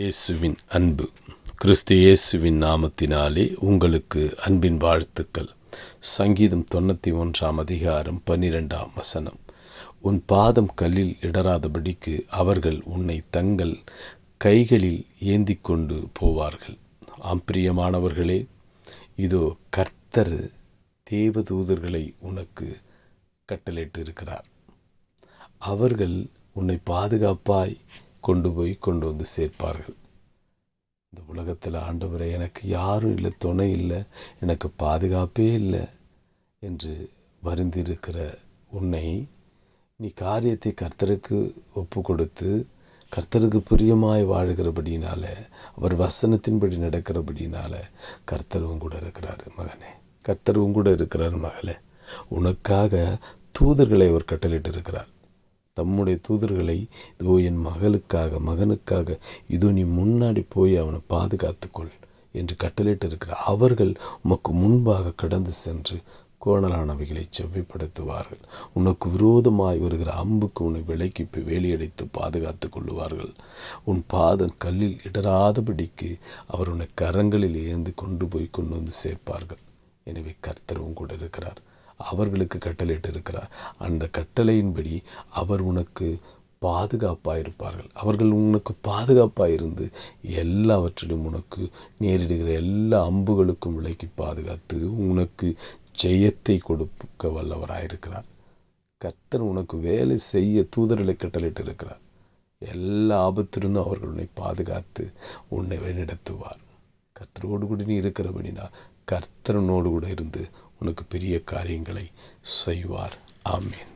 இயேசுவின் அன்பு. கிறிஸ்து இயேசுவின் நாமத்தினாலே உங்களுக்கு அன்பின் வாழ்த்துக்கள். சங்கீதம் 91 12 உன் பாதம் கல்லில் இடராதபடிக்கு அவர்கள் உன்னை தங்கள் கைகளில் ஏந்தி கொண்டு போவார்கள். பிரியமானவர்களே, இதோ கர்த்தர் தேவதூதர்களை உனக்கு கட்டளையிட்டு இருக்கிறார். அவர்கள் உன்னை பாதுகாப்பாய் கொண்டு வந்து சேர்ப்பார்கள். இந்த உலகத்தில் ஆண்டவரே, எனக்கு யாரும் இல்லை, துணை இல்லை, எனக்கு பாதுகாப்பே இல்லை என்று வருந்திருக்கிற உன்னை நீ காரியத்தை கர்த்தருக்கு ஒப்பு கொடுத்து கர்த்தருக்கு பிரியமாய் வாழ்கிறபடினால, அவர் வசனத்தின்படி நடக்கிறபடினால கர்த்தர் கூட இருக்கிறார் மகனே, கர்த்தர் கூட இருக்கிறார் மகளே. உனக்காக தூதர்களை அவர் கட்டளையிட்டு இருக்கிறார். தம்முடைய தூதர்களை இதோ என் மகனுக்காக இதோ நீ முன்னாடி போய் அவனை பாதுகாத்துக்கொள் என்று கட்டளையிட்டு இருக்கிறார். அவர்கள் உமக்கு முன்பாக கடந்து சென்று கோணலானவைகளை செவ்வைப்படுத்துவார்கள். உனக்கு விரோதமாய் வருகிற அம்புக்கு உன்னை விலைக்கு வேலியடைத்து பாதுகாத்து கொள்ளுவார்கள். உன் பாதம் கல்லில் இடராதபடிக்கு அவர் உன்னை கரங்களில் ஏந்து கொண்டு வந்து சேர்ப்பார்கள். எனவே கர்த்தர் கூட இருக்கிறார். அவர்களுக்கு கட்டளையிட்டு இருக்கிறார். அந்த கட்டளையின்படி அவர் உனக்கு பாதுகாப்பாக இருப்பார்கள். அவர்கள் உனக்கு பாதுகாப்பாக இருந்து எல்லாவற்றிலும் உனக்கு நேரிடுகிற எல்லா அம்புகளுக்கும் விலக்கி பாதுகாத்து உனக்கு ஜெயத்தை கொடுக்க வல்லவராயிருக்கிறார். கர்த்தர் உனக்கு வேலை செய்ய தூதர்களை கட்டளையிட்டு இருக்கிறார். எல்லா ஆபத்திலிருந்தும் அவர்கள் உன்னை பாதுகாத்து உன்னை வழிநடத்துவார். கர்த்தரோடு கூட நீ இருக்கிறபடினா கர்த்தரனோடு கூட இருந்து உனக்கு பெரிய காரியங்களை செய்வார். ஆமீன்.